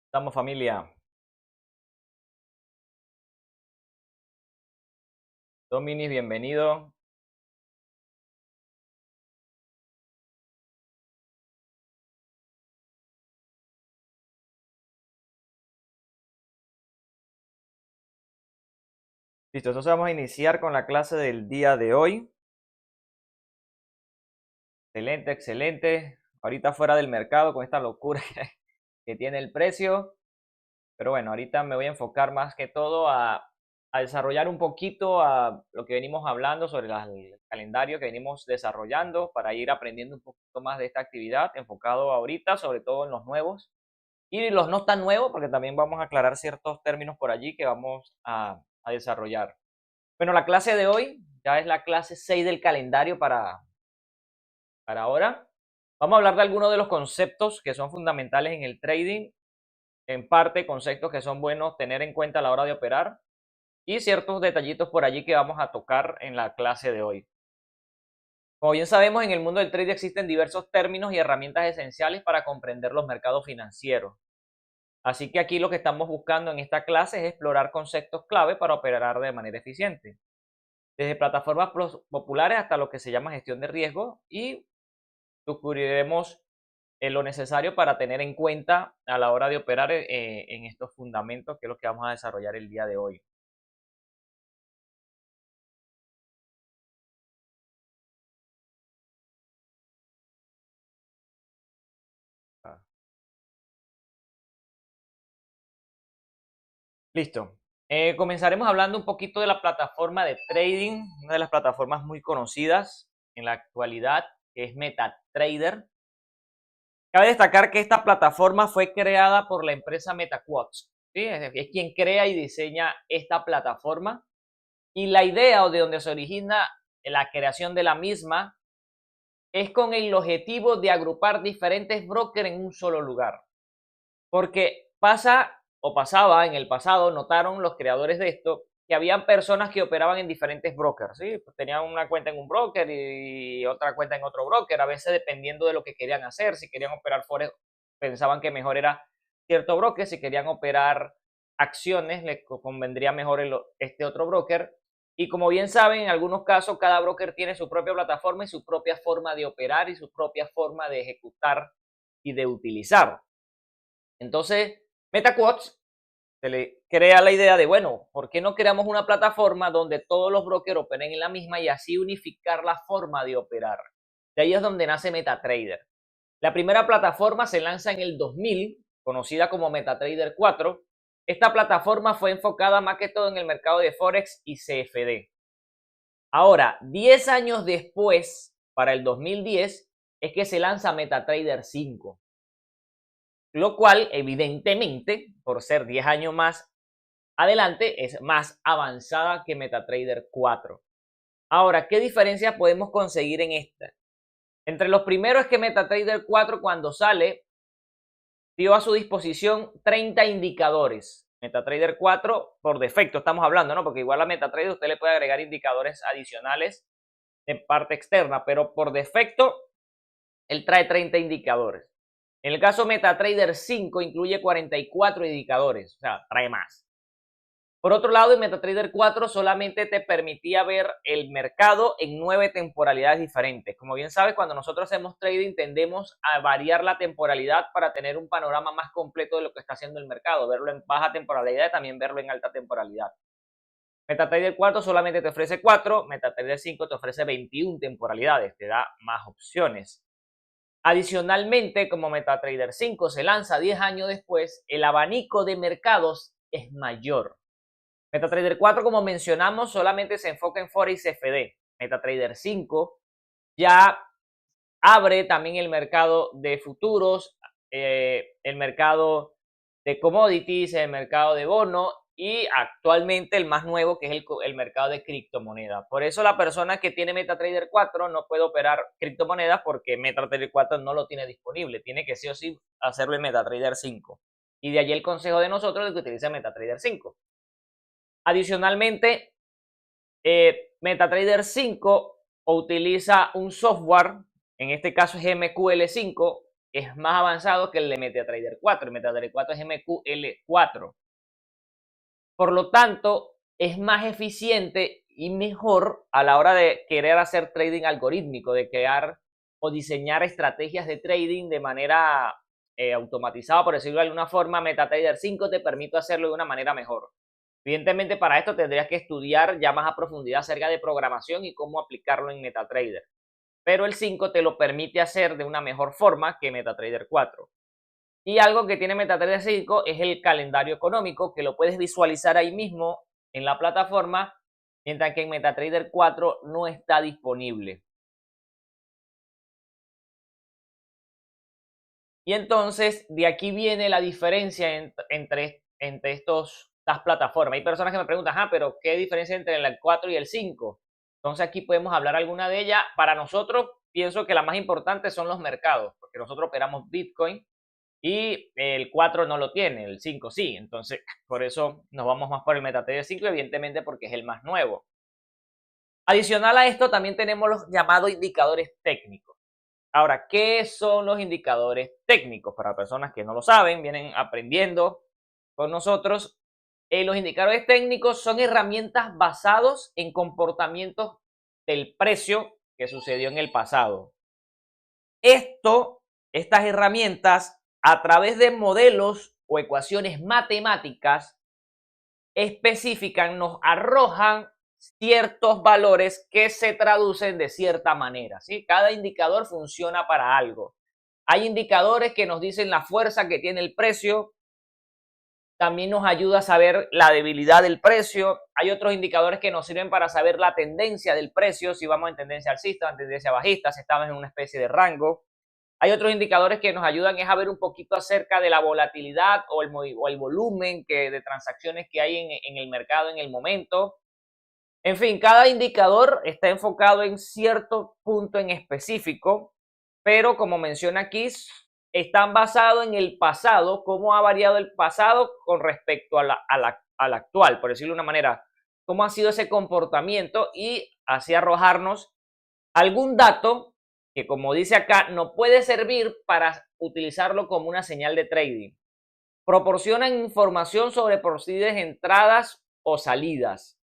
Estamos familia. Dominis, bienvenido. Listo, entonces vamos a iniciar con la clase del día de hoy. Excelente, excelente. Ahorita fuera del mercado con esta locura que tiene el precio. Pero bueno, ahorita me voy a enfocar más que todo a desarrollar un poquito a lo que venimos hablando sobre el calendario que venimos desarrollando para ir aprendiendo un poquito más de esta actividad, enfocado ahorita sobre todo en los nuevos y los no tan nuevos, porque también vamos a aclarar ciertos términos por allí que vamos a desarrollar. Bueno, la clase de hoy ya es la clase 6 del calendario para ahora. Vamos a hablar de algunos de los conceptos que son fundamentales en el trading, en parte conceptos que son buenos tener en cuenta a la hora de operar y ciertos detallitos por allí que vamos a tocar en la clase de hoy. Como bien sabemos, en el mundo del trading existen diversos términos y herramientas esenciales para comprender los mercados financieros. Así que aquí lo que estamos buscando en esta clase es explorar conceptos clave para operar de manera eficiente, desde plataformas populares hasta lo que se llama gestión de riesgo, y descubriremos lo necesario para tener en cuenta a la hora de operar en estos fundamentos, que es lo que vamos a desarrollar el día de hoy. Ah, listo. Comenzaremos hablando un poquito de la plataforma de trading, una de las plataformas muy conocidas en la actualidad, que es MetaTrader. Cabe destacar que esta plataforma fue creada por la empresa MetaQuotes, ¿sí? Es quien crea y diseña esta plataforma, y la idea o de donde se origina la creación de la misma es con el objetivo de agrupar diferentes brokers en un solo lugar. Porque pasa o pasaba en el pasado, notaron los creadores de esto, que habían personas que operaban en diferentes brokers, ¿sí? Pues tenían una cuenta en un broker y otra cuenta en otro broker, a veces dependiendo de lo que querían hacer. Si querían operar forex, pensaban que mejor era cierto broker. Si querían operar acciones, les convendría mejor este otro broker. Y como bien saben, en algunos casos cada broker tiene su propia plataforma y su propia forma de operar y su propia forma de ejecutar y de utilizar. Entonces, MetaQuotes se le crea la idea de, bueno, ¿por qué no creamos una plataforma donde todos los brokers operen en la misma y así unificar la forma de operar? De ahí es donde nace MetaTrader. La primera plataforma se lanza en el 2000, conocida como MetaTrader 4. Esta plataforma fue enfocada más que todo en el mercado de Forex y CFD. Ahora, 10 años después, para el 2010, es que se lanza MetaTrader 5. Lo cual, evidentemente, por ser 10 años más adelante, es más avanzada que MetaTrader 4. Ahora, ¿qué diferencia podemos conseguir en esta? Entre los primeros es que MetaTrader 4, cuando sale, dio a su disposición 30 indicadores. MetaTrader 4, por defecto estamos hablando, ¿no? Porque igual a MetaTrader usted le puede agregar indicadores adicionales en parte externa, pero por defecto él trae 30 indicadores. En el caso MetaTrader 5 incluye 44 indicadores, o sea, trae más. Por otro lado, en MetaTrader 4 solamente te permitía ver el mercado en 9 temporalidades diferentes. Como bien sabes, cuando nosotros hacemos trading tendemos a variar la temporalidad para tener un panorama más completo de lo que está haciendo el mercado, verlo en baja temporalidad y también verlo en alta temporalidad. MetaTrader 4 solamente te ofrece 4, MetaTrader 5 te ofrece 21 temporalidades, te da más opciones. Adicionalmente, como MetaTrader 5 se lanza 10 años después, el abanico de mercados es mayor. MetaTrader 4, como mencionamos, solamente se enfoca en Forex y CFD. MetaTrader 5 ya abre también el mercado de futuros, el mercado de commodities, el mercado de bono y actualmente el más nuevo, que es el mercado de criptomonedas. Por eso la persona que tiene MetaTrader 4 no puede operar criptomonedas, porque MetaTrader 4 no lo tiene disponible. Tiene que sí o sí hacerlo en MetaTrader 5. Y de allí el consejo de nosotros de que utilice MetaTrader 5. Adicionalmente, MetaTrader 5 utiliza un software, en este caso es MQL5, es más avanzado que el de MetaTrader 4. El MetaTrader 4 es MQL4. Por lo tanto, es más eficiente y mejor a la hora de querer hacer trading algorítmico, de crear o diseñar estrategias de trading de manera automatizada, por decirlo de alguna forma. MetaTrader 5 te permite hacerlo de una manera mejor. Evidentemente, para esto tendrías que estudiar ya más a profundidad acerca de programación y cómo aplicarlo en MetaTrader. Pero el 5 te lo permite hacer de una mejor forma que MetaTrader 4. Y algo que tiene MetaTrader 5 es el calendario económico, que lo puedes visualizar ahí mismo en la plataforma, mientras que en MetaTrader 4 no está disponible. Y entonces, de aquí viene la diferencia entre estas plataformas. Hay personas que me preguntan, pero ¿qué diferencia entre el 4 y el 5? Entonces aquí podemos hablar alguna de ellas. Para nosotros, pienso que la más importante son los mercados, porque nosotros operamos Bitcoin y el 4 no lo tiene, el 5 sí. Entonces, por eso nos vamos más por el MetaTrader 5, evidentemente porque es el más nuevo. Adicional a esto, también tenemos los llamados indicadores técnicos. Ahora, ¿qué son los indicadores técnicos? Para personas que no lo saben, vienen aprendiendo con nosotros. Los indicadores técnicos son herramientas basadas en comportamientos del precio que sucedió en el pasado. Estas herramientas, a través de modelos o ecuaciones matemáticas específicas, nos arrojan ciertos valores que se traducen de cierta manera, ¿sí? Cada indicador funciona para algo. Hay indicadores que nos dicen la fuerza que tiene el precio, también nos ayuda a saber la debilidad del precio. Hay otros indicadores que nos sirven para saber la tendencia del precio, si vamos en tendencia alcista o en tendencia bajista, si estamos en una especie de rango. Hay otros indicadores que nos ayudan a ver un poquito acerca de la volatilidad o el volumen de transacciones que hay en el mercado en el momento. En fin, cada indicador está enfocado en cierto punto en específico, pero como menciona aquí, están basados en el pasado, cómo ha variado el pasado con respecto al actual, por decirlo de una manera, cómo ha sido ese comportamiento y así arrojarnos algún dato que, como dice acá, no puede servir para utilizarlo como una señal de trading. Proporcionan información sobre posibles entradas o salidas.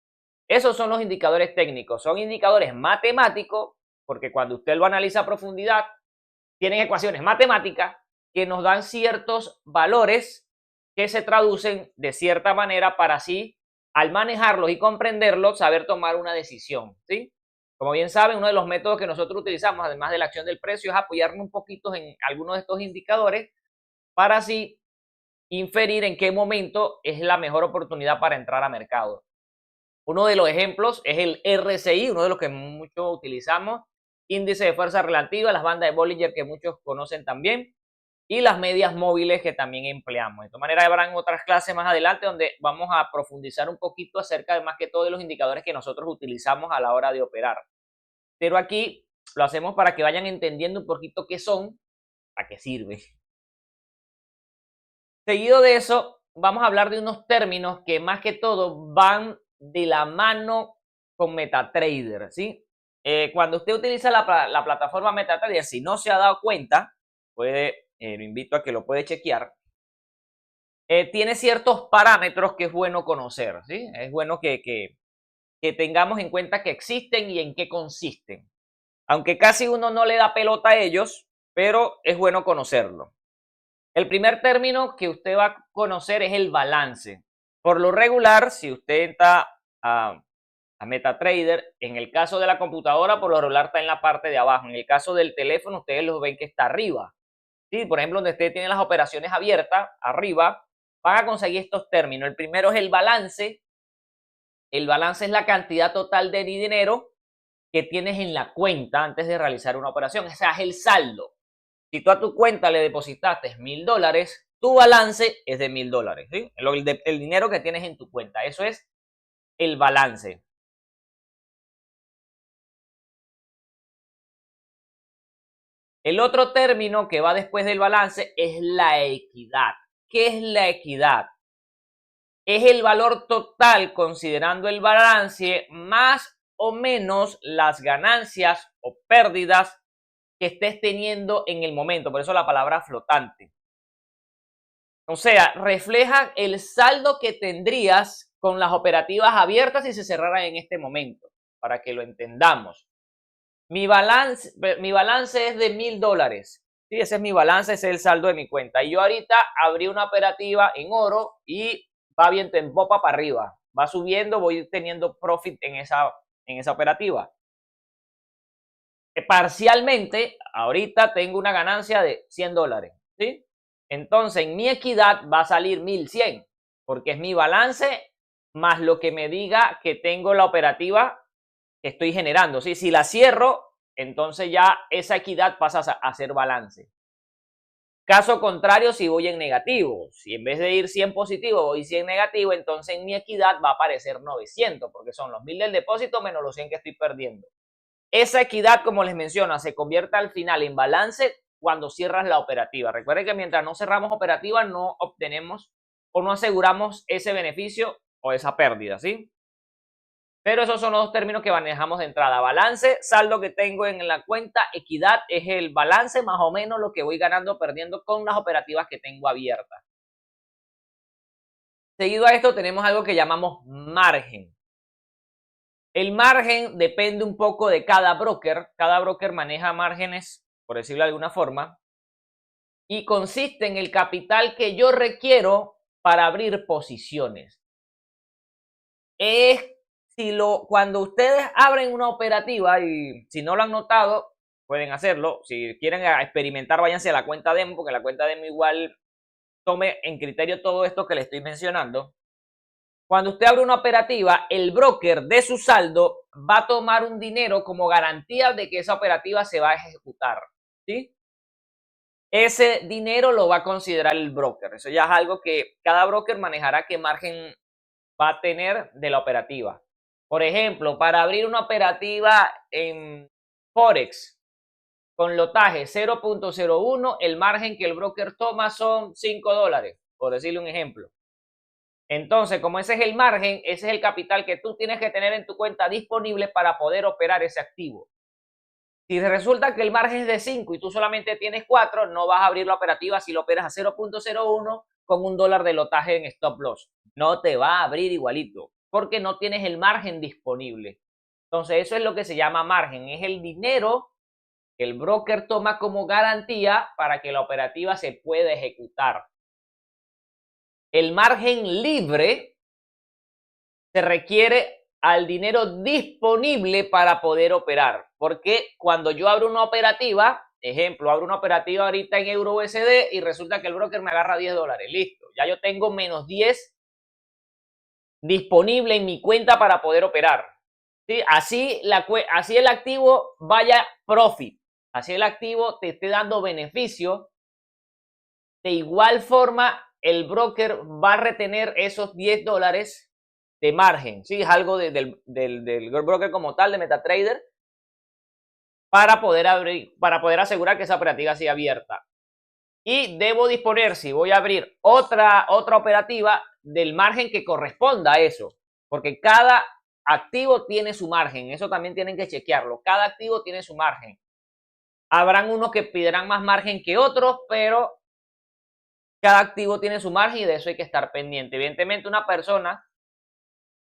Esos son los indicadores técnicos, son indicadores matemáticos, porque cuando usted lo analiza a profundidad, tienen ecuaciones matemáticas que nos dan ciertos valores que se traducen de cierta manera para así, al manejarlos y comprenderlos, saber tomar una decisión, ¿sí? Como bien saben, uno de los métodos que nosotros utilizamos, además de la acción del precio, es apoyarnos un poquito en algunos de estos indicadores para así inferir en qué momento es la mejor oportunidad para entrar a mercado. Uno de los ejemplos es el RSI, uno de los que muchos utilizamos, índice de fuerza relativa, las bandas de Bollinger que muchos conocen también, y las medias móviles que también empleamos. De esta manera habrán otras clases más adelante donde vamos a profundizar un poquito acerca de más que todo de los indicadores que nosotros utilizamos a la hora de operar. Pero aquí lo hacemos para que vayan entendiendo un poquito qué son, para qué sirve. Seguido de eso, vamos a hablar de unos términos que más que todo van de la mano con MetaTrader, ¿sí? Cuando usted utiliza la plataforma MetaTrader, si no se ha dado cuenta, lo invito a que lo puede chequear, tiene ciertos parámetros que es bueno conocer, ¿sí? Es bueno que tengamos en cuenta que existen y en qué consisten. Aunque casi uno no le da pelota a ellos, pero es bueno conocerlo. El primer término que usted va a conocer es el balance. Por lo regular, si usted entra a MetaTrader, en el caso de la computadora, por lo regular está en la parte de abajo. En el caso del teléfono, ustedes lo ven que está arriba. ¿Sí? Por ejemplo, donde usted tiene las operaciones abiertas, arriba, van a conseguir estos términos. El primero es el balance. El balance es la cantidad total de dinero que tienes en la cuenta antes de realizar una operación. O sea, es el saldo. Si tú a tu cuenta le depositaste $1,000, tu balance es de $1,000, ¿sí? El dinero que tienes en tu cuenta. Eso es el balance. El otro término que va después del balance es la equidad. ¿Qué es la equidad? Es el valor total considerando el balance más o menos las ganancias o pérdidas que estés teniendo en el momento, por eso la palabra flotante. O sea, refleja el saldo que tendrías con las operativas abiertas si se cerraran en este momento, para que lo entendamos. Mi balance es de $1000. Sí, ese es mi balance, ese es el saldo de mi cuenta. Y yo ahorita abrí una operativa en oro y va viento en popa para arriba. Va subiendo, voy teniendo profit en esa operativa. Parcialmente, ahorita tengo una ganancia de $100. ¿Sí? Entonces, en mi equidad va a salir 1100, porque es mi balance más lo que me diga que tengo la operativa que estoy generando. ¿Sí? Si la cierro, entonces ya esa equidad pasa a ser balance. Caso contrario, si voy en negativo, si en vez de ir 100 positivo voy 100 negativo, entonces en mi equidad va a aparecer 900, porque son los 1000 del depósito menos los 100 que estoy perdiendo. Esa equidad, como les menciono, se convierte al final en balance cuando cierras la operativa. Recuerden que mientras no cerramos operativa no obtenemos o no aseguramos ese beneficio o esa pérdida, ¿sí? Pero esos son los dos términos que manejamos de entrada. Balance, saldo que tengo en la cuenta. Equidad es el balance más o menos lo que voy ganando o perdiendo con las operativas que tengo abiertas. Seguido a esto tenemos algo que llamamos margen. El margen depende un poco de cada broker. Cada broker maneja márgenes, por decirlo de alguna forma, y consiste en el capital que yo requiero para abrir posiciones. Cuando ustedes abren una operativa, y si no lo han notado, pueden hacerlo. Si quieren experimentar, váyanse a la cuenta demo, porque la cuenta demo igual tome en criterio todo esto que les estoy mencionando. Cuando usted abre una operativa, el broker de su saldo va a tomar un dinero como garantía de que esa operativa se va a ejecutar, ¿sí? Ese dinero lo va a considerar el broker. Eso ya es algo que cada broker manejará qué margen va a tener de la operativa. Por ejemplo, para abrir una operativa en Forex con lotaje 0.01, el margen que el broker toma son $5, por decirle un ejemplo. Entonces, como ese es el margen, ese es el capital que tú tienes que tener en tu cuenta disponible para poder operar ese activo. Si resulta que el margen es de 5 y tú solamente tienes 4, no vas a abrir la operativa si lo operas a 0.01 con $1 de lotaje en stop loss. No te va a abrir igualito porque no tienes el margen disponible. Entonces, eso es lo que se llama margen. Es el dinero que el broker toma como garantía para que la operativa se pueda ejecutar. El margen libre se requiere al dinero disponible para poder operar. Porque cuando yo abro una operativa, ejemplo, abro una operativa ahorita en Euro USD y resulta que el broker me agarra $10. Listo, ya yo tengo menos 10 disponible en mi cuenta para poder operar. ¿Sí? Así el activo vaya profit, así el activo te esté dando beneficio. De igual forma, el broker va a retener esos $10 de margen, ¿sí? Es algo del broker como tal, de MetaTrader, para poder asegurar que esa operativa siga abierta. Y debo disponer, si voy a abrir otra operativa, del margen que corresponda a eso, porque cada activo tiene su margen, eso también tienen que chequearlo, cada activo tiene su margen. Habrán unos que pedirán más margen que otros, pero cada activo tiene su margen y de eso hay que estar pendiente. Evidentemente, una persona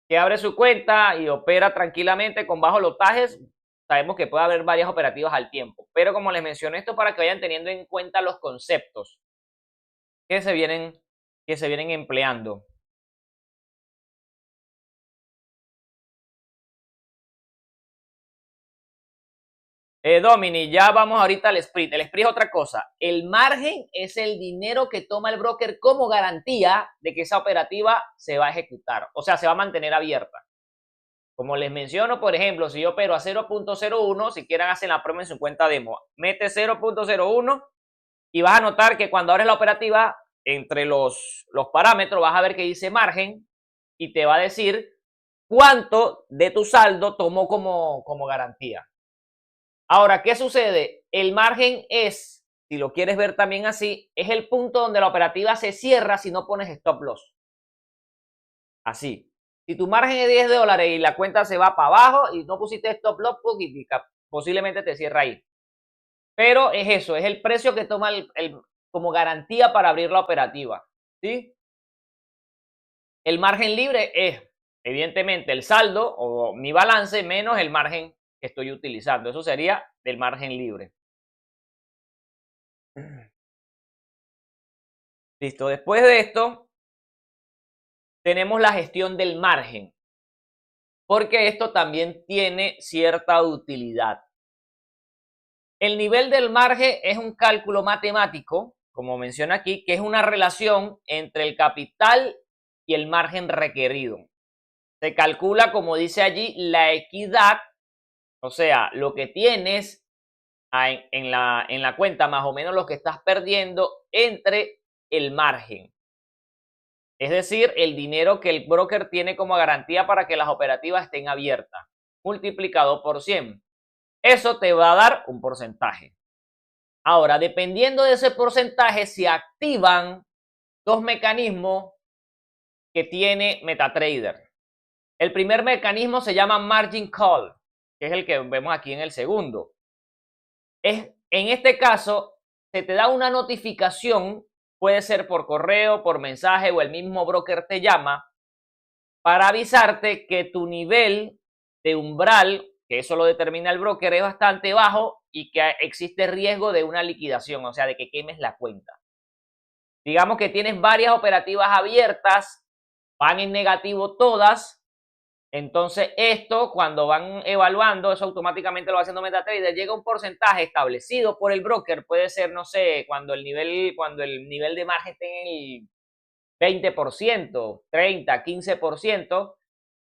que abre su cuenta y opera tranquilamente con bajos lotajes, sabemos que puede haber varias operativas al tiempo. Pero como les mencioné, esto para que vayan teniendo en cuenta los conceptos que se vienen empleando. Domini, ya vamos ahorita al split. El split es otra cosa. El margen es el dinero que toma el broker como garantía de que esa operativa se va a ejecutar, o sea, se va a mantener abierta. Como les menciono, por ejemplo, si yo opero a 0.01, si quieren hacen la prueba en su cuenta demo, mete 0.01 y vas a notar que cuando abres la operativa, entre los parámetros vas a ver que dice margen y te va a decir cuánto de tu saldo tomó como garantía. Ahora, ¿qué sucede? El margen es, si lo quieres ver también así, es el punto donde la operativa se cierra si no pones stop loss. Así. Si tu margen es $10 y la cuenta se va para abajo y no pusiste stop loss, posiblemente te cierra ahí. Pero es eso, es el precio que toma como garantía para abrir la operativa, ¿sí? El margen libre es, evidentemente, el saldo o mi balance menos el margen que estoy utilizando. Eso sería del margen libre. Listo, después de esto, tenemos la gestión del margen, porque esto también tiene cierta utilidad. El nivel del margen es un cálculo matemático, como menciona aquí, que es una relación entre el capital y el margen requerido. Se calcula, como dice allí, la equidad, o sea, lo que tienes en la cuenta, más o menos lo que estás perdiendo entre el margen. Es decir, el dinero que el broker tiene como garantía para que las operativas estén abiertas, multiplicado por 100. Eso te va a dar un porcentaje. Ahora, dependiendo de ese porcentaje, se activan dos mecanismos que tiene MetaTrader. El primer mecanismo se llama Margin Call, que es el que vemos aquí en el segundo. En este caso, se te da una notificación, puede ser por correo, por mensaje o el mismo broker te llama para avisarte que tu nivel de umbral, que eso lo determina el broker, es bastante bajo y que existe riesgo de una liquidación, o sea, de que quemes la cuenta. Digamos que tienes varias operativas abiertas, van en negativo todas. Entonces esto, cuando van evaluando, eso automáticamente lo va haciendo MetaTrader, llega un porcentaje establecido por el broker, puede ser, no sé, cuando el nivel de margen esté en el 20%, 30, 15%,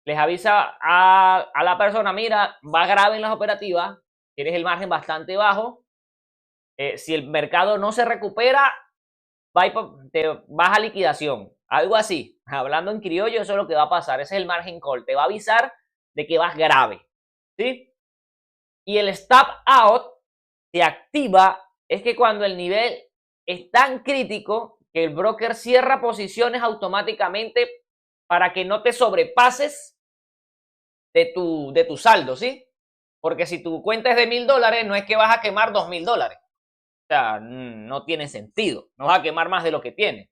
les avisa a la persona, mira, va grave en las operativas, tienes el margen bastante bajo, si el mercado no se recupera, te vas a liquidación, algo así. Hablando en criollo, eso es lo que va a pasar. Ese es el margin call. Te va a avisar de que vas grave, ¿sí? Y el stop out se activa, es que cuando el nivel es tan crítico que el broker cierra posiciones automáticamente para que no te sobrepases de tu saldo, ¿sí? Porque si tu cuenta es de $1000, no es que vas a quemar $2000. O sea, no tiene sentido. No vas a quemar más de lo que tienes.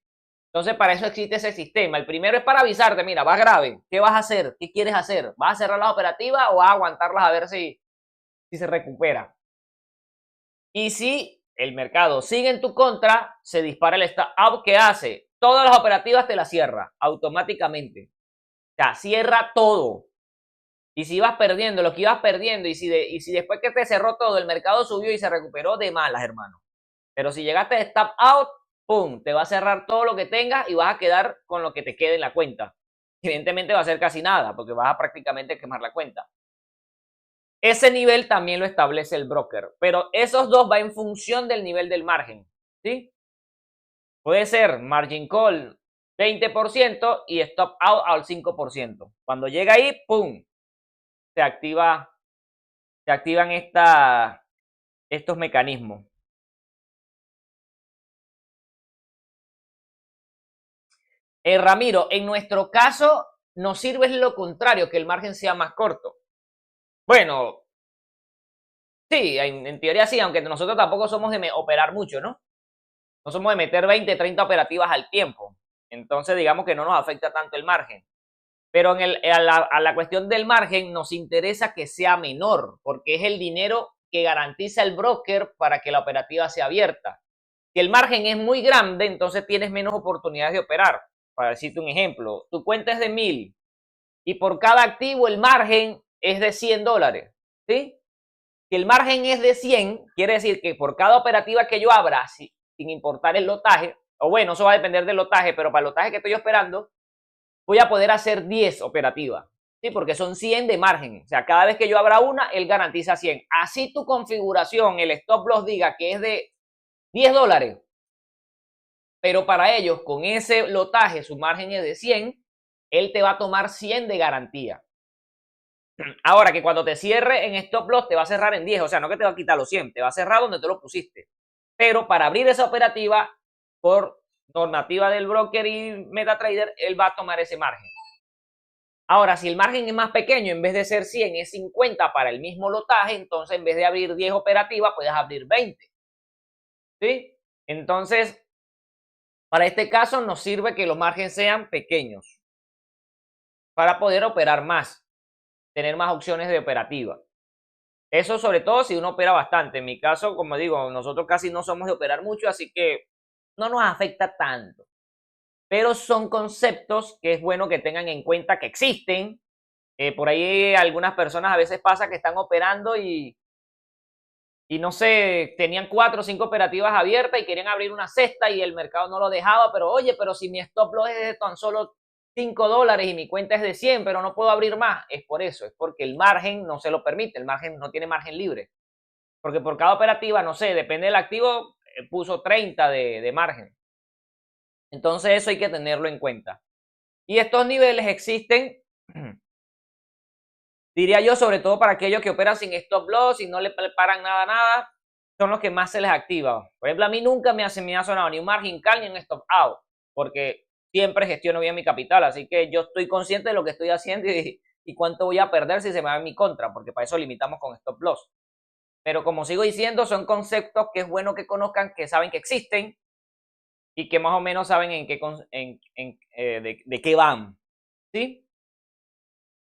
Entonces, para eso existe ese sistema. El primero es para avisarte, mira, vas grave. ¿Qué vas a hacer? ¿Qué quieres hacer? ¿Vas a cerrar las operativas o vas a aguantarlas a ver si se recupera? Y si el mercado sigue en tu contra, se dispara el stop out. ¿Qué hace? Todas las operativas te las cierra automáticamente. O sea, cierra todo. Y si ibas perdiendo, lo que ibas perdiendo, y si después que te cerró todo, el mercado subió y se recuperó, de malas, hermano. Pero si llegaste a stop out, ¡pum! Te va a cerrar todo lo que tengas y vas a quedar con lo que te quede en la cuenta. Evidentemente va a ser casi nada, porque vas a prácticamente quemar la cuenta. Ese nivel también lo establece el broker, pero esos dos va en función del nivel del margen, ¿sí? Puede ser margin call 20% y stop out al 5%. Cuando llega ahí, ¡pum! Se activan estos mecanismos. Ramiro, en nuestro caso nos sirve lo contrario, que el margen sea más corto. Bueno, sí, en teoría sí, aunque nosotros tampoco somos de operar mucho, ¿no? No somos de meter 20, 30 operativas al tiempo. Entonces, digamos que no nos afecta tanto el margen. Pero a la cuestión del margen nos interesa que sea menor, porque es el dinero que garantiza el broker para que la operativa sea abierta. Si el margen es muy grande, entonces tienes menos oportunidades de operar. Para decirte un ejemplo, tu cuenta es de 1000 y por cada activo el margen es de $100, ¿sí? Si el margen es de 100, quiere decir que por cada operativa que yo abra, sin importar el lotaje, o bueno, eso va a depender del lotaje, pero para el lotaje que estoy esperando, voy a poder hacer 10 operativas, ¿sí? Porque son 100 de margen. O sea, cada vez que yo abra una, él garantiza 100. Así tu configuración, el stop loss diga que es de $10, pero para ellos, con ese lotaje, su margen es de 100, él te va a tomar 100 de garantía. Ahora que cuando te cierre en stop loss te va a cerrar en 10, o sea, no que te va a quitar los 100, te va a cerrar donde te lo pusiste. Pero para abrir esa operativa, por normativa del broker y MetaTrader, él va a tomar ese margen. Ahora, si el margen es más pequeño, en vez de ser 100, es 50 para el mismo lotaje, entonces en vez de abrir 10 operativas, puedes abrir 20. ¿sí? Entonces, para este caso nos sirve que los márgenes sean pequeños para poder operar más, tener más opciones de operativa. Eso sobre todo si uno opera bastante. En mi caso, como digo, nosotros casi no somos de operar mucho, así que no nos afecta tanto. Pero son conceptos que es bueno que tengan en cuenta que existen. Por ahí algunas personas a veces pasa que están operando y no sé, tenían 4 o 5 operativas abiertas y querían abrir una sexta y el mercado no lo dejaba, pero oye, pero si mi stop loss es de tan solo $5 y mi cuenta es de 100, pero no puedo abrir más, es por eso, es porque el margen no se lo permite, el margen no tiene margen libre. Porque por cada operativa, no sé, depende del activo, puso 30 de margen. Entonces eso hay que tenerlo en cuenta. Y estos niveles existen, diría yo, sobre todo para aquellos que operan sin stop loss y no le preparan nada, son los que más se les activa. Por ejemplo, a mí nunca me ha sonado ni un margin call ni un stop out, porque siempre gestiono bien mi capital, así que yo estoy consciente de lo que estoy haciendo y cuánto voy a perder si se me va en mi contra, porque para eso limitamos con stop loss. Pero como sigo diciendo, son conceptos que es bueno que conozcan, que saben que existen y que más o menos saben de qué van, ¿sí?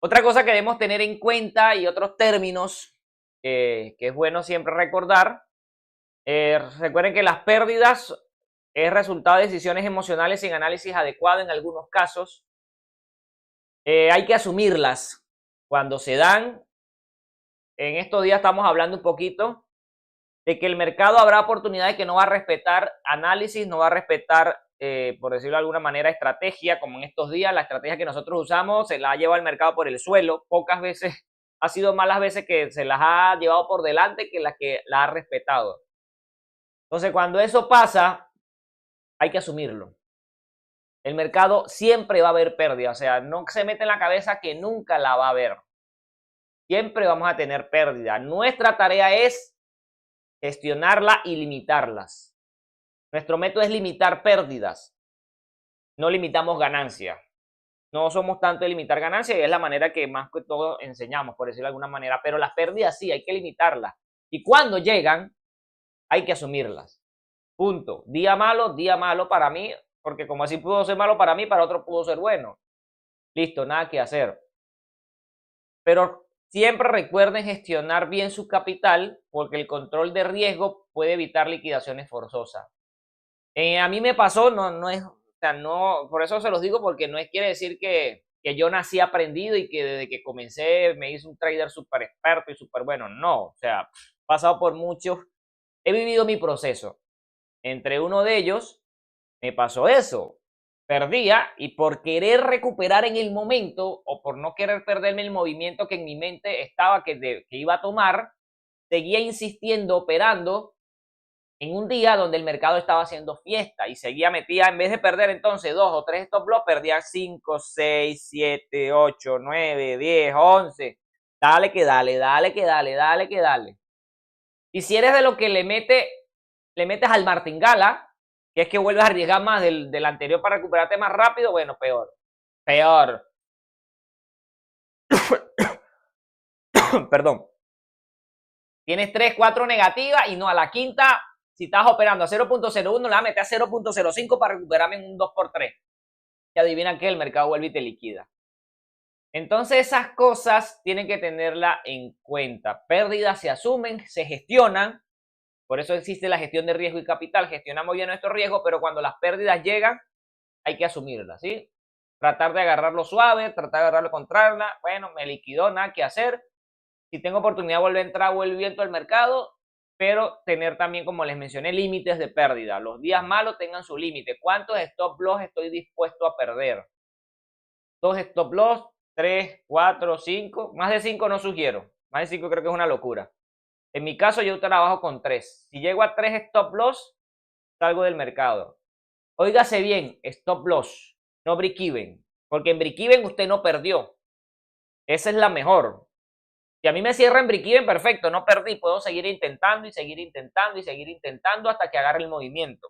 Otra cosa que debemos tener en cuenta y otros términos que es bueno siempre recordar, recuerden que las pérdidas es resultado de decisiones emocionales sin análisis adecuado en algunos casos. Hay que asumirlas cuando se dan. En estos días estamos hablando un poquito de que el mercado habrá oportunidades que no va a respetar análisis, no va a respetar, por decirlo de alguna manera, estrategia, como en estos días, la estrategia que nosotros usamos se la ha llevado el mercado por el suelo, pocas veces, ha sido más las veces que se las ha llevado por delante que la ha respetado. Entonces, cuando eso pasa, hay que asumirlo. El mercado siempre va a haber pérdida, o sea, no se mete en la cabeza que nunca la va a haber. Siempre vamos a tener pérdida. Nuestra tarea es gestionarla y limitarlas. Nuestro método es limitar pérdidas. No limitamos ganancias. No somos tanto de limitar ganancias y es la manera que más que todo enseñamos, por decirlo de alguna manera. Pero las pérdidas sí, hay que limitarlas. Y cuando llegan, hay que asumirlas. Punto. Día malo para mí, porque como así pudo ser malo para mí, para otro pudo ser bueno. Listo, nada que hacer. Pero siempre recuerden gestionar bien su capital, porque el control de riesgo puede evitar liquidaciones forzosas. A mí me pasó, no es, o sea, no, por eso se los digo, porque no quiere decir que yo nací aprendido y que desde que comencé me hice un trader súper experto y súper bueno. No, o sea, he pasado por muchos, he vivido mi proceso. Entre uno de ellos me pasó eso. Perdía y por querer recuperar en el momento o por no querer perderme el movimiento que en mi mente estaba que iba a tomar, seguía insistiendo, operando en un día donde el mercado estaba haciendo fiesta y seguía metida, en vez de perder entonces 2 o 3 stop loss, perdía 5, 6, 7, 8, 9, 10, 11. Dale que dale, dale que dale, dale que dale. Y si eres de lo que le metes al martingala, que es que vuelves a arriesgar más del anterior para recuperarte más rápido, bueno, peor. Peor. Perdón. Tienes 3, 4 negativas y no, a la quinta, si estás operando a 0.01, le vas a meter a 0.05 para recuperarme en un 2x3. Y adivina que el mercado vuelve y te liquida. Entonces esas cosas tienen que tenerla en cuenta. Pérdidas se asumen, se gestionan. Por eso existe la gestión de riesgo y capital. Gestionamos bien nuestro riesgo, pero cuando las pérdidas llegan, hay que asumirlas, ¿sí? Tratar de agarrarlo suave, tratar de agarrarlo contrarla. Bueno, me liquidó, nada que hacer. Si tengo oportunidad, vuelve a entrar, vuelve viento al mercado, pero tener también, como les mencioné, límites de pérdida. Los días malos tengan su límite. ¿Cuántos stop loss estoy dispuesto a perder? 2 stop loss, 3, 4, 5. Más de 5 no sugiero. Más de 5 creo que es una locura. En mi caso, yo trabajo con 3. Si llego a 3 stop loss, salgo del mercado. Óigase bien, stop loss, no break even. Porque en break even usted no perdió. Esa es la mejor. Si a mí me cierra en break-even, perfecto, no perdí, puedo seguir intentando y seguir intentando y seguir intentando hasta que agarre el movimiento.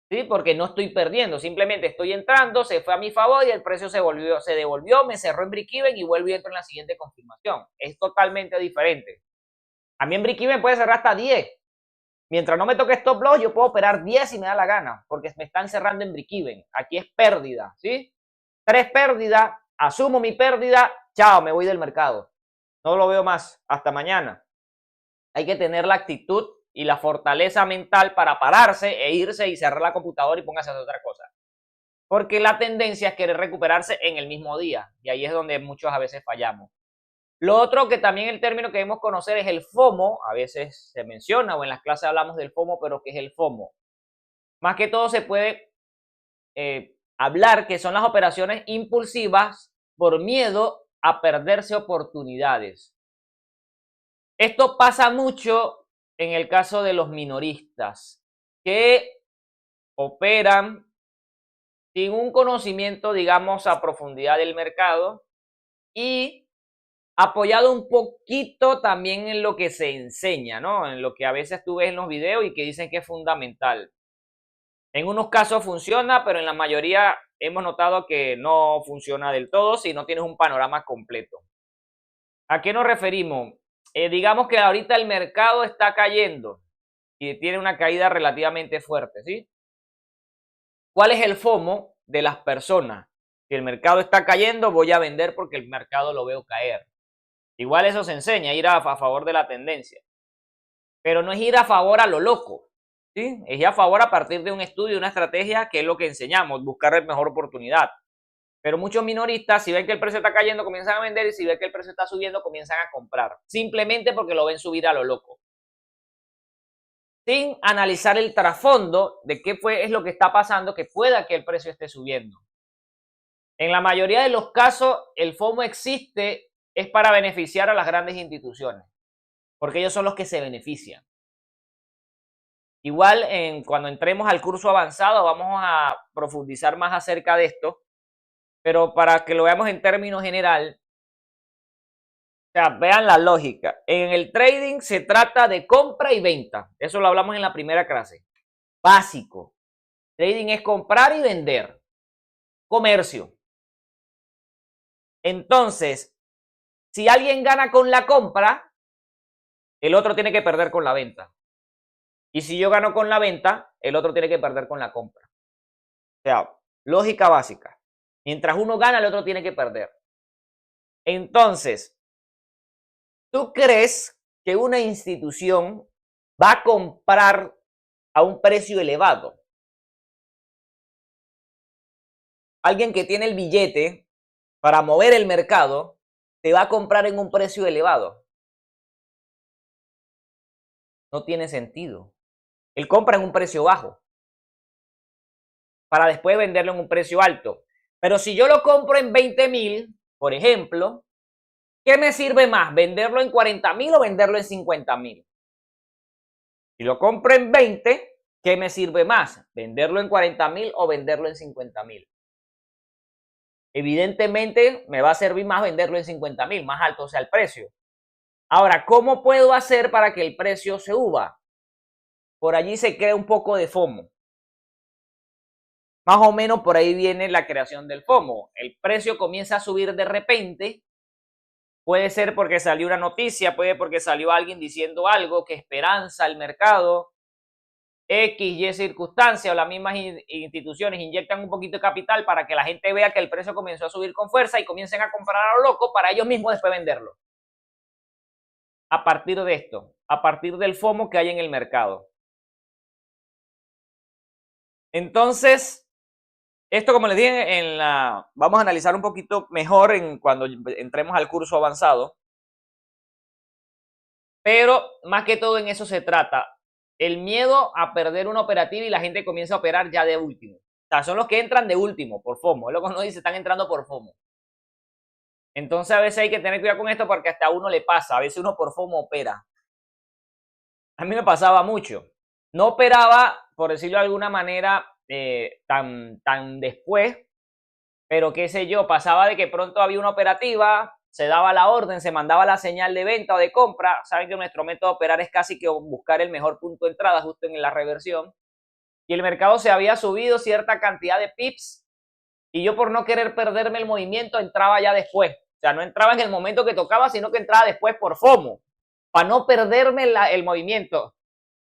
¿Sí? Porque no estoy perdiendo, simplemente estoy entrando, se fue a mi favor y el precio se devolvió, me cerró en break-even y vuelvo y entro en la siguiente confirmación. Es totalmente diferente. A mí en break-even puede cerrar hasta 10. Mientras no me toque stop loss, yo puedo operar 10 si me da la gana, porque me están cerrando en break-even. Aquí es pérdida, ¿sí? 3 pérdidas, asumo mi pérdida, chao, me voy del mercado. No lo veo más, hasta mañana. Hay que tener la actitud y la fortaleza mental para pararse e irse y cerrar la computadora y póngase a hacer otra cosa. Porque la tendencia es querer recuperarse en el mismo día, y ahí es donde muchos a veces fallamos. Lo otro que también el término que debemos conocer es el FOMO. A veces se menciona o en las clases hablamos del FOMO, pero ¿qué es el FOMO? Más que todo se puede hablar que son las operaciones impulsivas por miedo a perderse oportunidades. Esto pasa mucho en el caso de los minoristas que operan sin un conocimiento, digamos, a profundidad del mercado y apoyado un poquito también en lo que se enseña, ¿no? En lo que a veces tú ves en los videos y que dicen que es fundamental. En unos casos funciona, pero en la mayoría hemos notado que no funciona del todo si no tienes un panorama completo. ¿A qué nos referimos? Digamos que ahorita el mercado está cayendo y tiene una caída relativamente fuerte, ¿sí? ¿Cuál es el FOMO de las personas? Si el mercado está cayendo, voy a vender porque el mercado lo veo caer. Igual eso se enseña, ir a favor de la tendencia. Pero no es ir a favor a lo loco, ¿sí? Es ir a favor a partir de un estudio, una estrategia, que es lo que enseñamos, buscar la mejor oportunidad. Pero muchos minoristas, si ven que el precio está cayendo, comienzan a vender, y si ven que el precio está subiendo, comienzan a comprar. Simplemente porque lo ven subir a lo loco. Sin analizar el trasfondo de qué es lo que está pasando, que pueda que el precio esté subiendo. En la mayoría de los casos, el FOMO existe es para beneficiar a las grandes instituciones, porque ellos son los que se benefician. Igual, cuando entremos al curso avanzado, vamos a profundizar más acerca de esto, pero para que lo veamos en términos general, o sea, vean la lógica. En el trading se trata de compra y venta. Eso lo hablamos en la primera clase. Básico. Trading es comprar y vender. Comercio. Entonces, si alguien gana con la compra, el otro tiene que perder con la venta. Y si yo gano con la venta, el otro tiene que perder con la compra. O sea, lógica básica. Mientras uno gana, el otro tiene que perder. Entonces, ¿tú crees que una institución va a comprar a un precio elevado? Alguien que tiene el billete para mover el mercado, te va a comprar en un precio elevado. No tiene sentido. Él compra en un precio bajo para después venderlo en un precio alto. Pero si yo lo compro en 20,000, por ejemplo, ¿qué me sirve más? ¿Venderlo en 40,000 o venderlo en 50,000? Si lo compro en 20, ¿qué me sirve más? ¿Venderlo en 40,000 o venderlo en 50,000? Evidentemente me va a servir más venderlo en 50,000, más alto sea el precio. Ahora, ¿cómo puedo hacer para que el precio se suba? Por allí se crea un poco de FOMO. Más o menos por ahí viene la creación del FOMO. El precio comienza a subir de repente. Puede ser porque salió una noticia, puede porque salió alguien diciendo algo que esperanza el mercado. X, Y circunstancia o las mismas instituciones inyectan un poquito de capital para que la gente vea que el precio comenzó a subir con fuerza y comiencen a comprar a lo loco para ellos mismos después venderlo. A partir de esto, a partir del FOMO que hay en el mercado. Entonces, esto, como les dije, vamos a analizar un poquito mejor cuando entremos al curso avanzado. Pero más que todo en eso se trata. El miedo a perder una operativa y la gente comienza a operar ya de último. O sea, son los que entran de último por FOMO. Es lo que uno dice, están entrando por FOMO. Entonces a veces hay que tener cuidado con esto porque hasta a uno le pasa. A veces uno por FOMO opera. A mí me pasaba mucho. No operaba, por decirlo de alguna manera, tan después, pero qué sé yo, pasaba de que pronto había una operativa, se daba la orden, se mandaba la señal de venta o de compra. Saben que nuestro método de operar es casi que buscar el mejor punto de entrada justo en la reversión. Y el mercado se había subido cierta cantidad de pips y yo, por no querer perderme el movimiento, entraba ya después. O sea, no entraba en el momento que tocaba, sino que entraba después por FOMO, para no perderme el movimiento.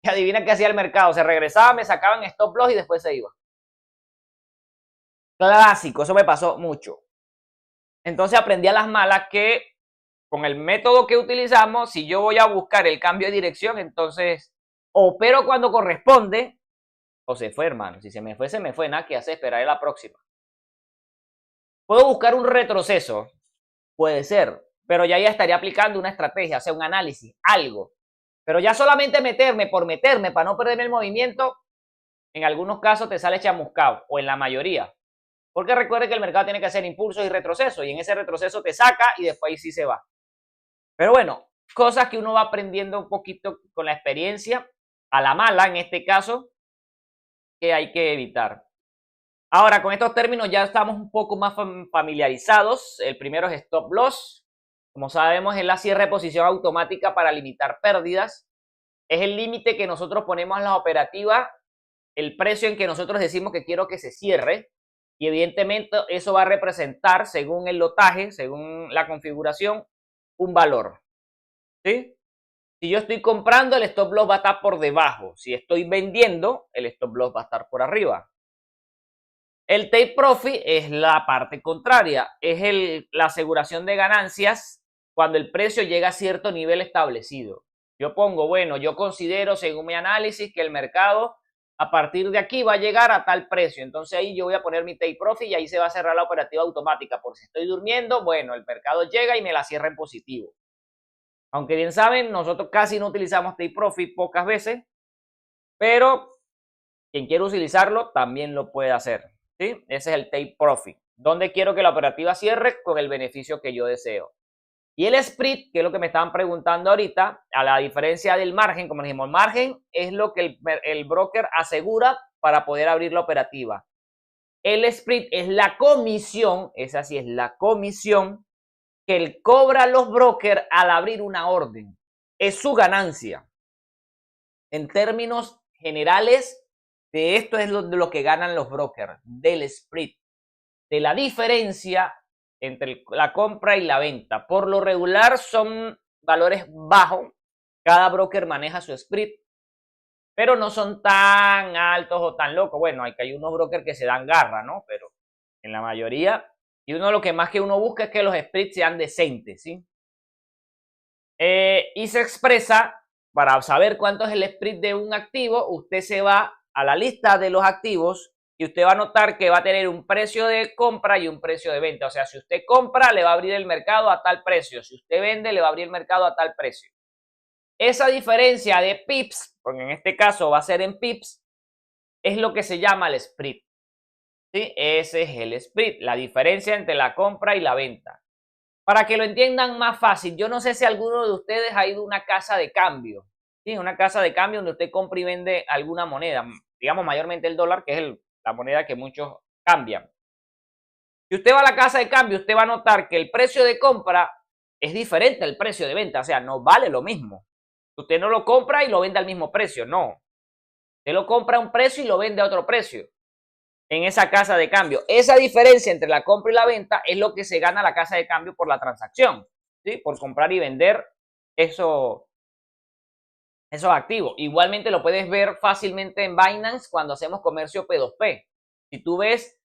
Y adivina qué hacía el mercado. Se regresaba, me sacaban stop loss y después se iba. Clásico, eso me pasó mucho. Entonces aprendí a las malas que con el método que utilizamos, si yo voy a buscar el cambio de dirección, entonces opero cuando corresponde o se fue, hermano. Si se me fue, nada que hacer, esperaré la próxima. ¿Puedo buscar un retroceso? Puede ser, pero ya estaría aplicando una estrategia, o sea, un análisis, algo. Pero ya solamente meterme por meterme para no perderme el movimiento, en algunos casos te sale chamuscado, o en la mayoría. Porque recuerde que el mercado tiene que hacer impulsos y retrocesos, y en ese retroceso te saca y después ahí sí se va. Pero bueno, cosas que uno va aprendiendo un poquito con la experiencia, a la mala en este caso, que hay que evitar. Ahora, con estos términos ya estamos un poco más familiarizados. El primero es stop loss. Como sabemos, es la cierre de posición automática para limitar pérdidas. Es el límite que nosotros ponemos en la operativa, el precio en que nosotros decimos que quiero que se cierre. Y evidentemente eso va a representar, según el lotaje, según la configuración, un valor. ¿Sí? Si yo estoy comprando, el stop loss va a estar por debajo. Si estoy vendiendo, el stop loss va a estar por arriba. El take profit es la parte contraria, es la aseguración de ganancias cuando el precio llega a cierto nivel establecido. Yo pongo, bueno, yo considero según mi análisis que el mercado a partir de aquí va a llegar a tal precio. Entonces ahí yo voy a poner mi take profit y ahí se va a cerrar la operativa automática. Por si estoy durmiendo, bueno, el mercado llega y me la cierra en positivo. Aunque bien saben, nosotros casi no utilizamos take profit, pocas veces, pero quien quiera utilizarlo también lo puede hacer. ¿Sí? Ese es el take profit. Donde quiero que la operativa cierre con el beneficio que yo deseo. Y el split, que es lo que me estaban preguntando ahorita, a la diferencia del margen, como dijimos, el margen es lo que el broker asegura para poder abrir la operativa. El split es la comisión, esa sí es la comisión que él cobra a los brokers al abrir una orden. Es su ganancia. En términos generales, de esto es de lo que ganan los brokers, del split, de la diferencia entre la compra y la venta. Por lo regular son valores bajos, cada broker maneja su split, pero no son tan altos o tan locos. Bueno, hay unos brokers que se dan garra, ¿no? Pero en la mayoría, y uno lo que más que uno busca es que los splits sean decentes, ¿sí? Y se expresa, para saber cuánto es el split de un activo, usted se va a la lista de los activos y usted va a notar que va a tener un precio de compra y un precio de venta. O sea, si usted compra, le va a abrir el mercado a tal precio. Si usted vende, le va a abrir el mercado a tal precio. Esa diferencia de pips, porque en este caso va a ser en pips, es lo que se llama el split. ¿Sí? Ese es el split, la diferencia entre la compra y la venta. Para que lo entiendan más fácil, yo no sé si alguno de ustedes ha ido a una casa de cambio, ¿sí? Una casa de cambio donde usted compra y vende alguna moneda, digamos mayormente el dólar, que es la moneda que muchos cambian. Si usted va a la casa de cambio, usted va a notar que el precio de compra es diferente al precio de venta, o sea, no vale lo mismo. Usted no lo compra y lo vende al mismo precio, no. Usted lo compra a un precio y lo vende a otro precio en esa casa de cambio. Esa diferencia entre la compra y la venta es lo que se gana la casa de cambio por la transacción, ¿sí? Por comprar y vender esos activos. Igualmente lo puedes ver fácilmente en Binance cuando hacemos comercio P2P. Si tú ves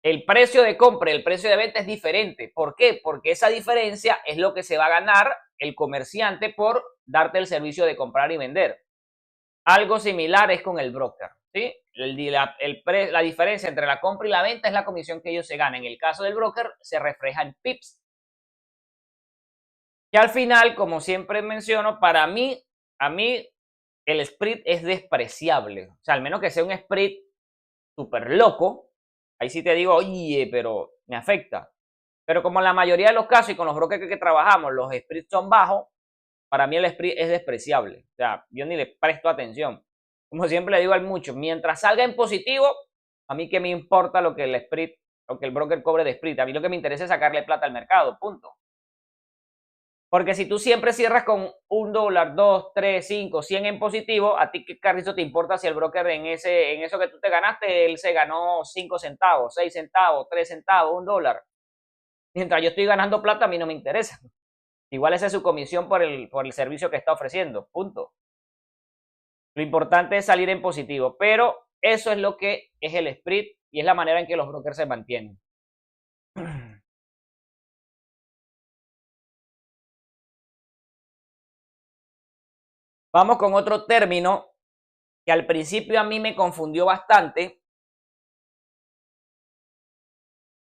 el precio de compra y el precio de venta es diferente. ¿Por qué? Porque esa diferencia es lo que se va a ganar el comerciante por darte el servicio de comprar y vender. Algo similar es con el broker. ¿Sí? La diferencia entre la compra y la venta es la comisión que ellos se ganan. En el caso del broker se refleja en pips. Y al final, como siempre menciono, a mí el split es despreciable. O sea, al menos que sea un split súper loco, ahí sí te digo, oye, pero me afecta. Pero como en la mayoría de los casos y con los brokers que trabajamos, los splits son bajos, para mí el split es despreciable. O sea, yo ni le presto atención. Como siempre le digo al mucho, mientras salga en positivo, a mí que me importa lo que el split, lo que el broker cobre de split. A mí lo que me interesa es sacarle plata al mercado, punto. Porque si tú siempre cierras con $1, 2, 3, 5, 100 en positivo, a ti qué carrizo te importa si el broker en eso que tú te ganaste, él se ganó 5 centavos, 6 centavos, 3 centavos, $1. Mientras yo estoy ganando plata, a mí no me interesa. Igual esa es su comisión por el servicio que está ofreciendo, punto. Lo importante es salir en positivo, pero eso es lo que es el spread y es la manera en que los brokers se mantienen. Vamos con otro término que al principio a mí me confundió bastante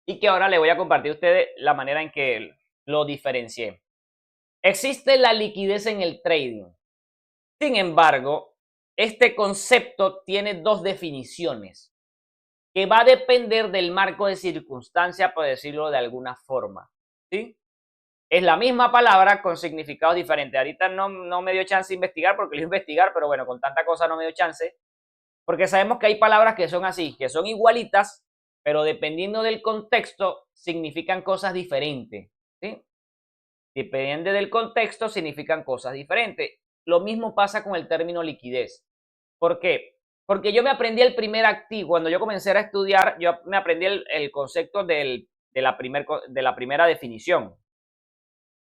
y que ahora le voy a compartir a ustedes la manera en que lo diferencié. Existe la liquidez en el trading. Sin embargo, este concepto tiene dos definiciones que va a depender del marco de circunstancia, por decirlo de alguna forma. ¿Sí? Es la misma palabra con significados diferentes. Ahorita no me dio chance de investigar porque lo iba a investigar, pero bueno, con tanta cosa no me dio chance. Porque sabemos que hay palabras que son así, que son igualitas, pero dependiendo del contexto, significan cosas diferentes. ¿Sí? Depende del contexto, significan cosas diferentes. Lo mismo pasa con el término liquidez. ¿Por qué? Porque yo me aprendí el primer activo. Cuando yo comencé a estudiar, yo me aprendí el concepto de la primera definición,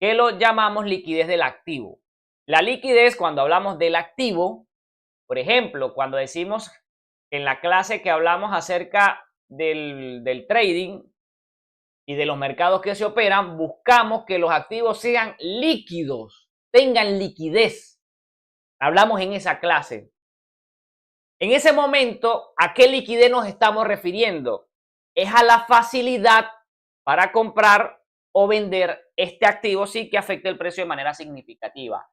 que lo llamamos liquidez del activo. La liquidez, cuando hablamos del activo, por ejemplo, cuando decimos en la clase que hablamos acerca del trading y de los mercados que se operan, buscamos que los activos sean líquidos, tengan liquidez. Hablamos en esa clase. En ese momento, ¿a qué liquidez nos estamos refiriendo? Es a la facilidad para comprar o vender este activo sin que afecte el precio de manera significativa.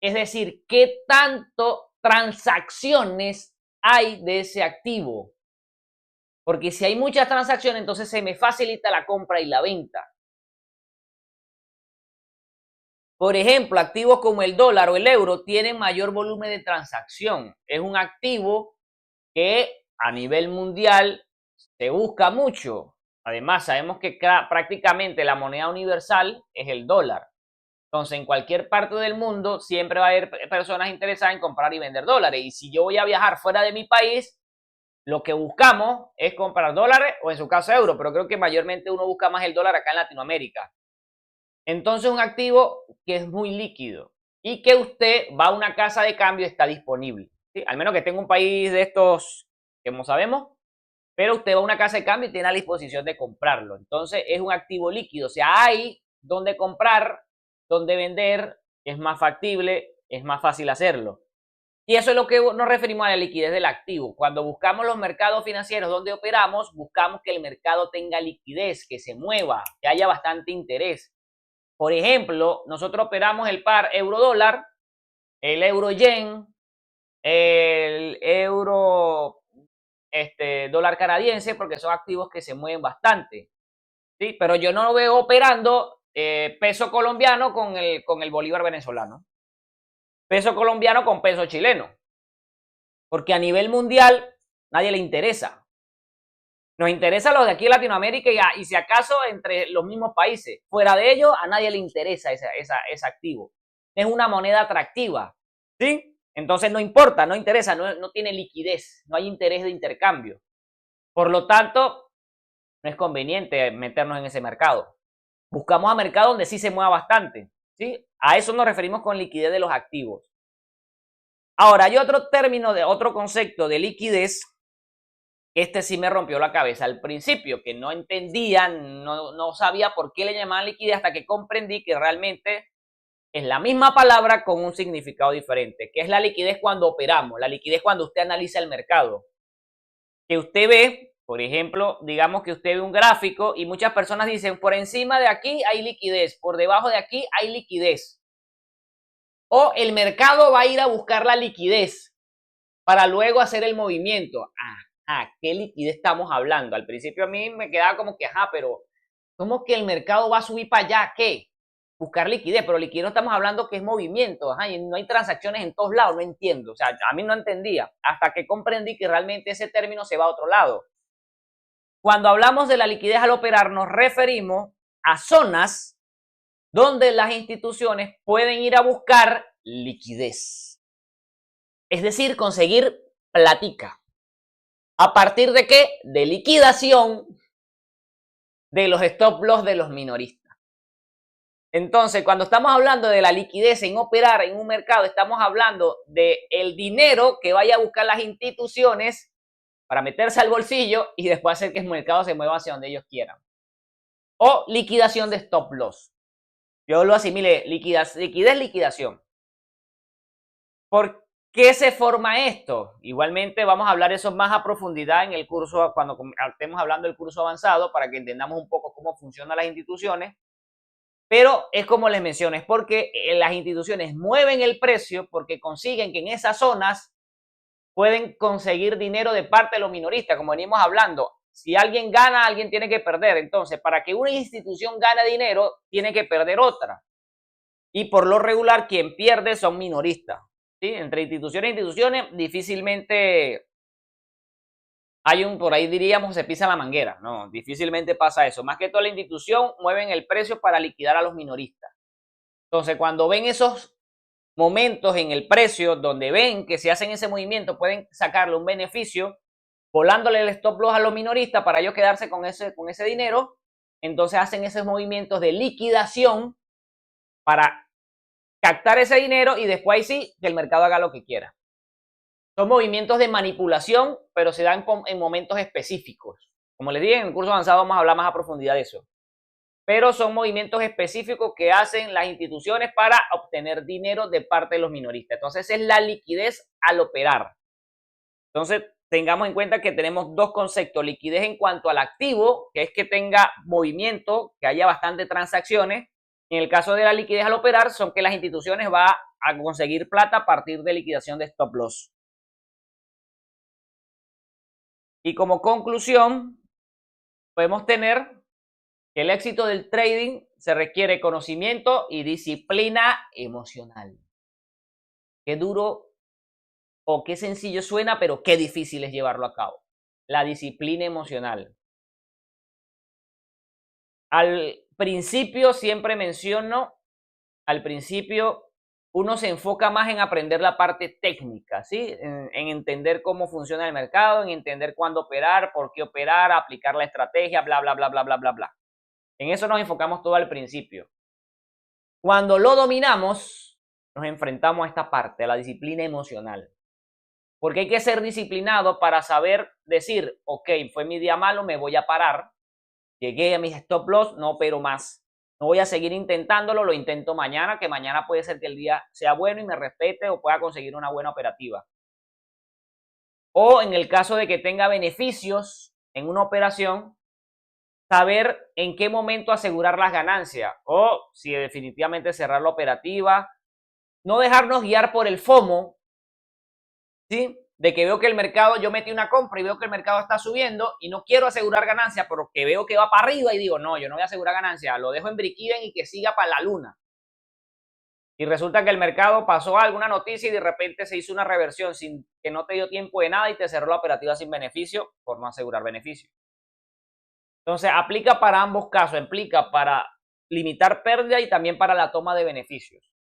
Es decir, ¿qué tanto transacciones hay de ese activo? Porque si hay muchas transacciones, entonces se me facilita la compra y la venta. Por ejemplo, activos como el dólar o el euro tienen mayor volumen de transacción. Es un activo que a nivel mundial se busca mucho. Además, sabemos que prácticamente la moneda universal es el dólar. Entonces, en cualquier parte del mundo siempre va a haber personas interesadas en comprar y vender dólares. Y si yo voy a viajar fuera de mi país, lo que buscamos es comprar dólares o en su caso euros, pero creo que mayormente uno busca más el dólar acá en Latinoamérica. Entonces, un activo que es muy líquido y que usted va a una casa de cambio y está disponible. ¿Sí? Al menos que tenga un país de estos que no sabemos, pero usted va a una casa de cambio y tiene la disposición de comprarlo. Entonces, es un activo líquido. O sea, hay donde comprar, donde vender, es más factible, es más fácil hacerlo. Y eso es lo que nos referimos a la liquidez del activo. Cuando buscamos los mercados financieros donde operamos, buscamos que el mercado tenga liquidez, que se mueva, que haya bastante interés. Por ejemplo, nosotros operamos el par euro-dólar, el euro-yen, el euro dólar canadiense, porque son activos que se mueven bastante. ¿Sí? Pero yo no lo veo operando peso colombiano con el bolívar venezolano. Peso colombiano con peso chileno. Porque a nivel mundial nadie le interesa. Nos interesa los de aquí en Latinoamérica y si acaso entre los mismos países. Fuera de ellos, a nadie le interesa ese activo. Es una moneda atractiva. ¿Sí? Entonces no importa, no interesa, no tiene liquidez, no hay interés de intercambio. Por lo tanto, no es conveniente meternos en ese mercado. Buscamos a mercados donde sí se mueva bastante. ¿Sí? A eso nos referimos con liquidez de los activos. Ahora, hay otro término, otro concepto de liquidez. Este sí me rompió la cabeza al principio, que no entendía, no sabía por qué le llamaban liquidez hasta que comprendí que realmente es la misma palabra con un significado diferente, que es la liquidez cuando operamos, la liquidez cuando usted analiza el mercado. Que usted ve, por ejemplo, digamos que usted ve un gráfico y muchas personas dicen, por encima de aquí hay liquidez, por debajo de aquí hay liquidez. O el mercado va a ir a buscar la liquidez para luego hacer el movimiento. ¿Qué liquidez estamos hablando? Al principio a mí me quedaba como que, pero ¿cómo que el mercado va a subir para allá? ¿Qué? Buscar liquidez, pero liquidez no estamos hablando que es movimiento, y no hay transacciones en todos lados, no entiendo. O sea, a mí no entendía hasta que comprendí que realmente ese término se va a otro lado. Cuando hablamos de la liquidez al operar, nos referimos a zonas donde las instituciones pueden ir a buscar liquidez. Es decir, conseguir platica. ¿A partir de qué? De liquidación de los stop loss de los minoristas. Entonces, cuando estamos hablando de la liquidez en operar en un mercado, estamos hablando del dinero que vaya a buscar las instituciones para meterse al bolsillo y después hacer que el mercado se mueva hacia donde ellos quieran. O liquidación de stop loss. Yo lo asimile, liquidez, liquidación. ¿Por qué se forma esto? Igualmente vamos a hablar eso más a profundidad en el curso, cuando estemos hablando del curso avanzado, para que entendamos un poco cómo funcionan las instituciones. Pero es como les menciono, es porque las instituciones mueven el precio porque consiguen que en esas zonas pueden conseguir dinero de parte de los minoristas, como venimos hablando. Si alguien gana, alguien tiene que perder. Entonces, para que una institución gane dinero, tiene que perder otra. Y por lo regular, quien pierde son minoristas. ¿Sí? Entre instituciones e instituciones, difícilmente hay por ahí diríamos, se pisa la manguera. No, difícilmente pasa eso. Más que toda la institución mueven el precio para liquidar a los minoristas. Entonces, cuando ven esos momentos en el precio donde ven que si hacen ese movimiento pueden sacarle un beneficio volándole el stop loss a los minoristas para ellos quedarse con ese dinero, entonces hacen esos movimientos de liquidación para captar ese dinero y después ahí sí que el mercado haga lo que quiera. Son movimientos de manipulación, pero se dan en momentos específicos. Como les dije, en el curso avanzado vamos a hablar más a profundidad de eso. Pero son movimientos específicos que hacen las instituciones para obtener dinero de parte de los minoristas. Entonces, es la liquidez al operar. Entonces, tengamos en cuenta que tenemos dos conceptos. Liquidez en cuanto al activo, que es que tenga movimiento, que haya bastantes transacciones. En el caso de la liquidez al operar, son que las instituciones van a conseguir plata a partir de liquidación de stop loss. Y como conclusión, podemos tener que el éxito del trading se requiere conocimiento y disciplina emocional. Qué duro o qué sencillo suena, pero qué difícil es llevarlo a cabo. La disciplina emocional. Al principio siempre menciono, al principio uno se enfoca más en aprender la parte técnica, ¿sí? En entender cómo funciona el mercado, en entender cuándo operar, por qué operar, aplicar la estrategia, bla, bla, bla, bla, bla, bla, bla. En eso nos enfocamos todo al principio. Cuando lo dominamos, nos enfrentamos a esta parte, a la disciplina emocional. Porque hay que ser disciplinado para saber decir, ok, fue mi día malo, me voy a parar. Llegué a mis stop loss, no opero más. No voy a seguir intentándolo, lo intento mañana, que mañana puede ser que el día sea bueno y me respete o pueda conseguir una buena operativa. O en el caso de que tenga beneficios en una operación, saber en qué momento asegurar las ganancias o si definitivamente cerrar la operativa. No dejarnos guiar por el FOMO, ¿sí? De que veo que el mercado, yo metí una compra y veo que el mercado está subiendo y no quiero asegurar ganancias porque veo que va para arriba y digo, no, yo no voy a asegurar ganancias, lo dejo en break-even y que siga para la luna. Y resulta que el mercado pasó alguna noticia y de repente se hizo una reversión sin que no te dio tiempo de nada y te cerró la operativa sin beneficio por no asegurar beneficio. Entonces, aplica para ambos casos, aplica para limitar pérdida y también para la toma de beneficios.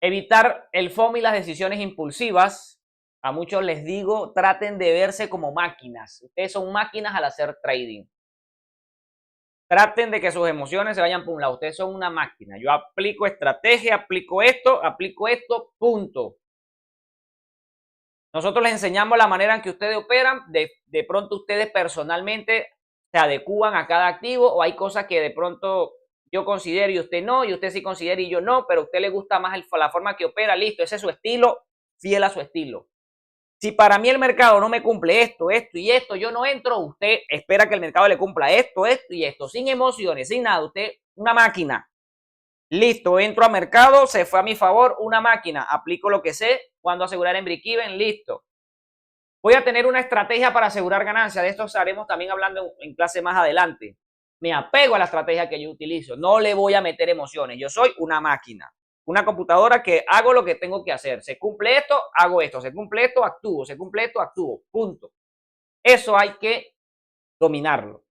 Evitar el FOMO y las decisiones impulsivas. A muchos les digo, traten de verse como máquinas. Ustedes son máquinas al hacer trading. Traten de que sus emociones se vayan por un lado. Ustedes son una máquina. Yo aplico estrategia, aplico esto, punto. Nosotros les enseñamos la manera en que ustedes operan. De pronto ustedes personalmente se adecúan a cada activo o hay cosas que de pronto yo considero y usted no, y usted sí considera y yo no, pero a usted le gusta más la forma que opera, listo, ese es su estilo, fiel a su estilo. Si para mí el mercado no me cumple esto, esto y esto, yo no entro, usted espera que el mercado le cumpla esto, esto y esto, sin emociones, sin nada, usted una máquina. Listo, entro a mercado, se fue a mi favor, una máquina, aplico lo que sé, cuando asegurar en break-even, listo. Voy a tener una estrategia para asegurar ganancias, de esto estaremos también hablando en clase más adelante. Me apego a la estrategia que yo utilizo, no le voy a meter emociones, yo soy una máquina. Una computadora que hago lo que tengo que hacer. Se cumple esto, hago esto. Se cumple esto, actúo. Se cumple esto, actúo. Punto. Eso hay que dominarlo.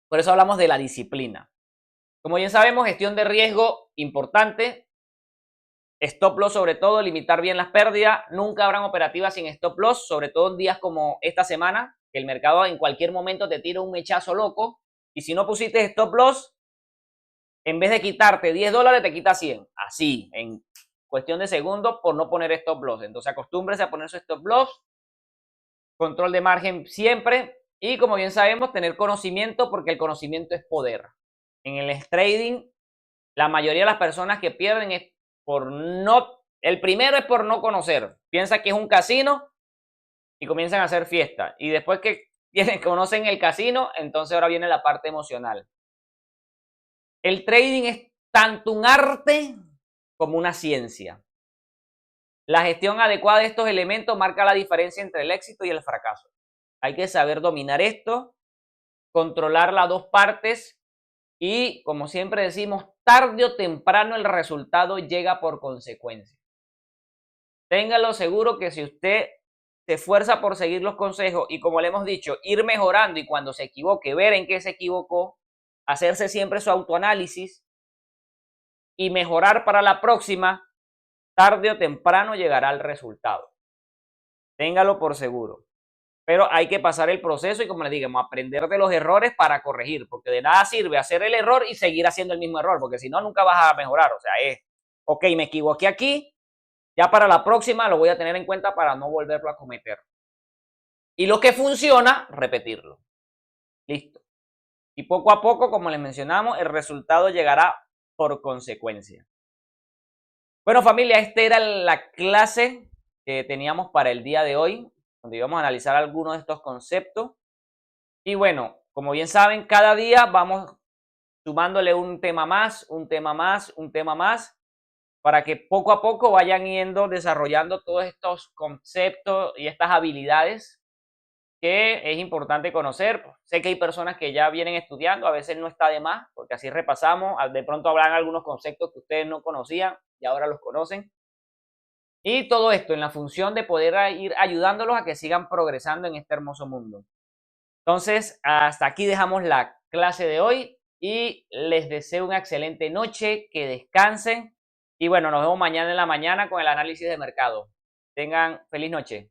Por eso hablamos de la disciplina. Como bien sabemos, gestión de riesgo importante. Stop loss sobre todo, limitar bien las pérdidas. Nunca habrán operativas sin stop loss, sobre todo en días como esta semana, que el mercado en cualquier momento te tira un mechazo loco. Y si no pusiste stop loss, En vez de quitarte $10, te quita 100. Así, en cuestión de segundos por no poner stop loss. Entonces acostúmbrese a poner su stop loss. Control de margen siempre. Y como bien sabemos, tener conocimiento porque el conocimiento es poder. En el trading, la mayoría de las personas que pierden es por no... El primero es por no conocer. Piensa que es un casino y comienzan a hacer fiesta. Y después que conocen el casino, entonces ahora viene la parte emocional. El trading es tanto un arte como una ciencia. La gestión adecuada de estos elementos marca la diferencia entre el éxito y el fracaso. Hay que saber dominar esto, controlar las dos partes y, como siempre decimos, tarde o temprano el resultado llega por consecuencia. Téngalo seguro que si usted se esfuerza por seguir los consejos y, como le hemos dicho, ir mejorando y cuando se equivoque, ver en qué se equivocó, hacerse siempre su autoanálisis y mejorar para la próxima, tarde o temprano llegará el resultado. Téngalo por seguro. Pero hay que pasar el proceso y, como le digamos, aprender de los errores para corregir, porque de nada sirve hacer el error y seguir haciendo el mismo error, porque si no, nunca vas a mejorar. O sea, ok, me equivoqué aquí, ya para la próxima lo voy a tener en cuenta para no volverlo a cometer. Y lo que funciona, repetirlo. Listo. Y poco a poco, como les mencionamos, el resultado llegará por consecuencia. Bueno, familia, esta era la clase que teníamos para el día de hoy, donde íbamos a analizar algunos de estos conceptos. Y bueno, como bien saben, cada día vamos sumándole un tema más, un tema más, un tema más, para que poco a poco vayan yendo desarrollando todos estos conceptos y estas habilidades que es importante conocer. Sé que hay personas que ya vienen estudiando, a veces no está de más, porque así repasamos, de pronto habrán algunos conceptos que ustedes no conocían y ahora los conocen. Y todo esto en la función de poder ir ayudándolos a que sigan progresando en este hermoso mundo. Entonces, hasta aquí dejamos la clase de hoy y les deseo una excelente noche, que descansen y bueno, nos vemos mañana en la mañana con el análisis de mercado. Tengan feliz noche.